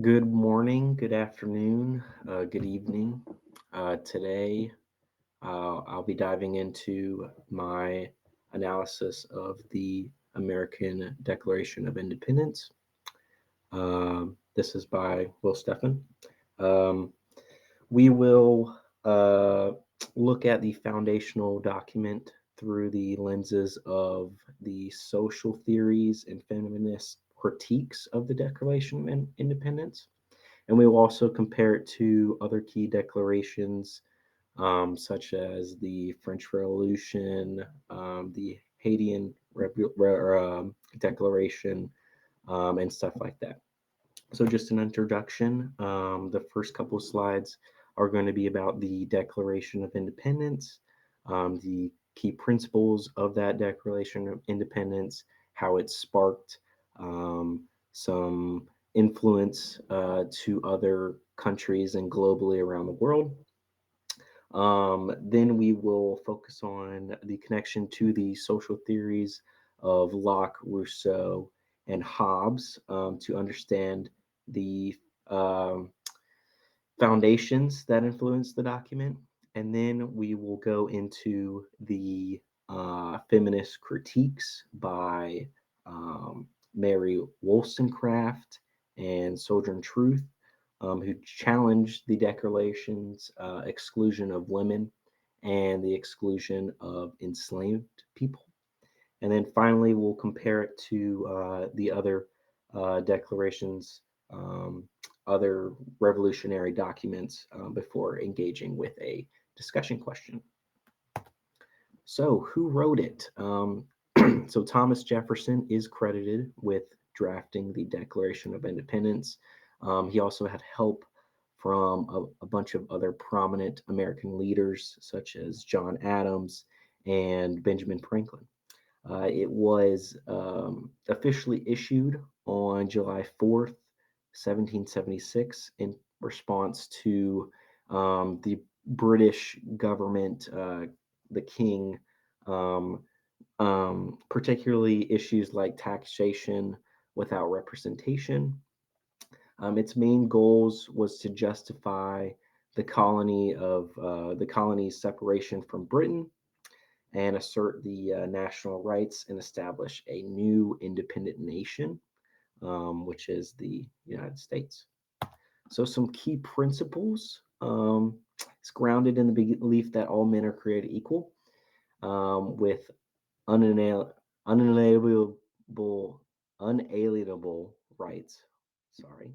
Good morning, good afternoon, good evening. Today, I'll be diving into my analysis of the American Declaration of Independence. This is by Will Steffen. Um, we will look at the foundational document through the lenses of the social theories and feminist critiques of the Declaration of Independence. And we will also compare it to other key declarations, such as the French Revolution, the Haitian Declaration, and stuff like that. So, just an introduction. The first couple of slides are going to be about the Declaration of Independence, the key principles of that Declaration of Independence, how it sparked some influence to other countries and globally around the world. Then we will focus on the connection to the social theories of Locke, Rousseau, and Hobbes to understand the um, foundations that influence the document. And then we will go into the feminist critiques by Mary Wollstonecraft and Sojourner Truth, who challenged the Declaration's exclusion of women and the exclusion of enslaved people. And then finally, we'll compare it to the other declarations, other revolutionary documents before engaging with a discussion question. So, who wrote it? So, Thomas Jefferson is credited with drafting the Declaration of Independence. He also had help from a bunch of other prominent American leaders, such as John Adams and Benjamin Franklin. It was officially issued on July 4th, 1776, in response to the British government, the king, um, particularly issues like taxation without representation. Its main goals was to justify the colony's separation from Britain and assert the national rights and establish a new independent nation, which is the United States. So, some key principles. It's grounded in the belief that all men are created equal, with unalienable, unalienable rights. Sorry,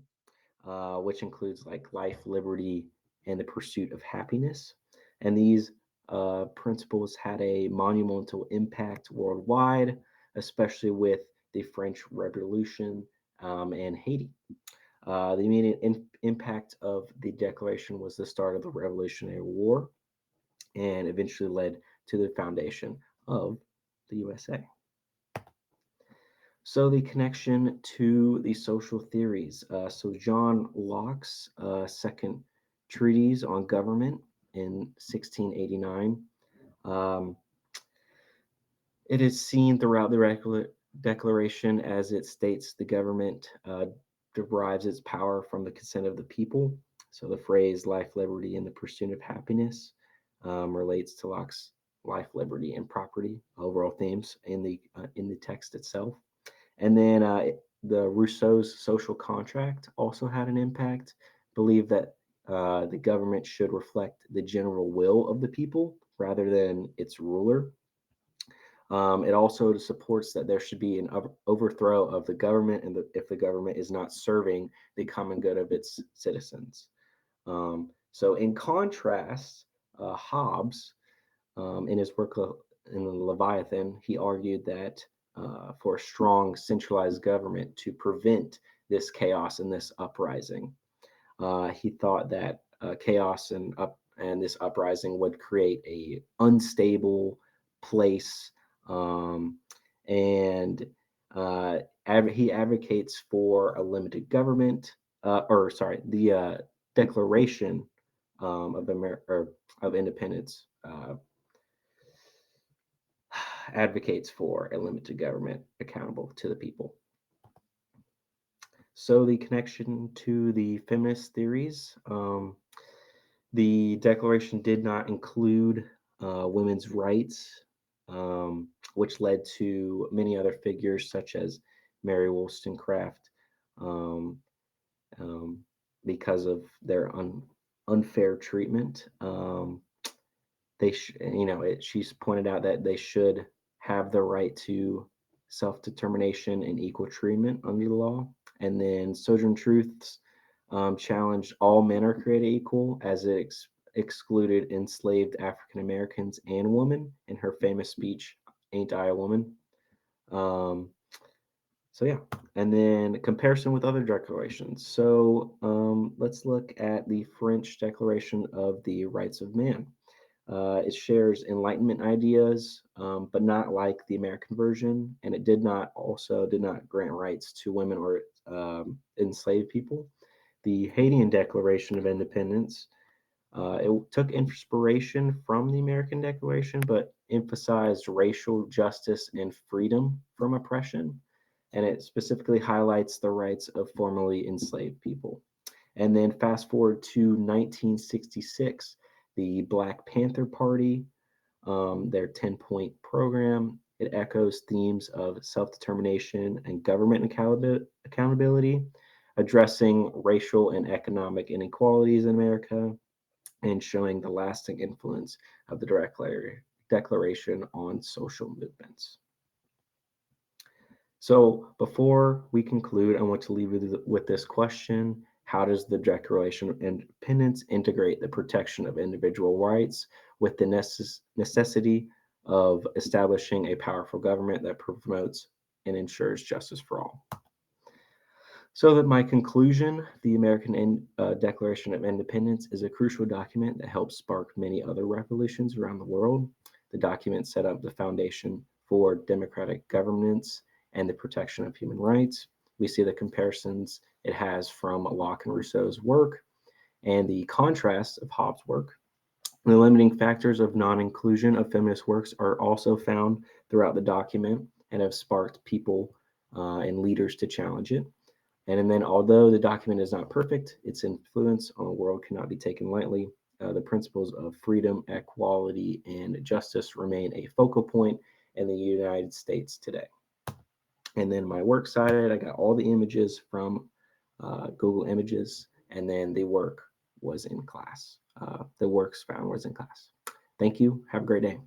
which includes like life, liberty, and the pursuit of happiness. And these principles had a monumental impact worldwide, especially with the French Revolution and Haiti. The immediate impact of the Declaration was the start of the Revolutionary War and eventually led to the foundation of the USA. So the connection to the social theories. So John Locke's second treatise on government in 1689. Um, it is seen throughout the Declaration as it states the government derives its power from the consent of the people. So the phrase "life, liberty, and the pursuit of happiness" relates to Locke's life, liberty, and property overall themes in the text itself. And then the Rousseau's social contract also had an impact. Believed that the government should reflect the general will of the people rather than its ruler. It also supports that there should be an overthrow of the government, and if the government is not serving the common good of its citizens. So, in contrast, Hobbes, in his work in the Leviathan, he argued that for a strong centralized government to prevent this chaos and this uprising. He thought that chaos and this uprising would create a unstable place, um, and he advocates for a limited government, or sorry, the Declaration of Independence advocates for a limited government accountable to the people. So the connection to the feminist theories, the Declaration did not include women's rights, which led to many other figures such as Mary Wollstonecraft, um, um, because of their unfair treatment. She's pointed out that they should have the right to self-determination and equal treatment under the law. And then Sojourn Truth's challenged all men are created equal, as it excluded enslaved African Americans and women in her famous speech, Ain't I a Woman? Um, so yeah, and then comparison with other declarations. So let's look at the French Declaration of the Rights of Man. It shares Enlightenment ideas, but not like the American version, and it did not grant rights to women or enslaved people. The Haitian Declaration of Independence, it took inspiration from the American Declaration, but emphasized racial justice and freedom from oppression, and it specifically highlights the rights of formerly enslaved people. And then fast forward to 1966, the Black Panther Party, their 10-point program, it echoes themes of self determination and government accountability, addressing racial and economic inequalities in America, and showing the lasting influence of the Declaration on social movements. So before we conclude, I want to leave you with this question. How does the Declaration of Independence integrate the protection of individual rights with the necessity of establishing a powerful government that promotes and ensures justice for all? So that my conclusion, the Declaration of Independence is a crucial document that helped spark many other revolutions around the world. The document set up the foundation for democratic governance and the protection of human rights. We see the comparisons it has from Locke and Rousseau's work and the contrast of Hobbes' work. The limiting factors of non-inclusion of feminist works are also found throughout the document and have sparked people and leaders to challenge it. And then, although the document is not perfect, its influence on the world cannot be taken lightly. The principles of freedom, equality, and justice remain a focal point in the United States today. And then my works cited, I got all the images from Google Images, and then the work was in class. The works found was in class. Thank you. Have a great day.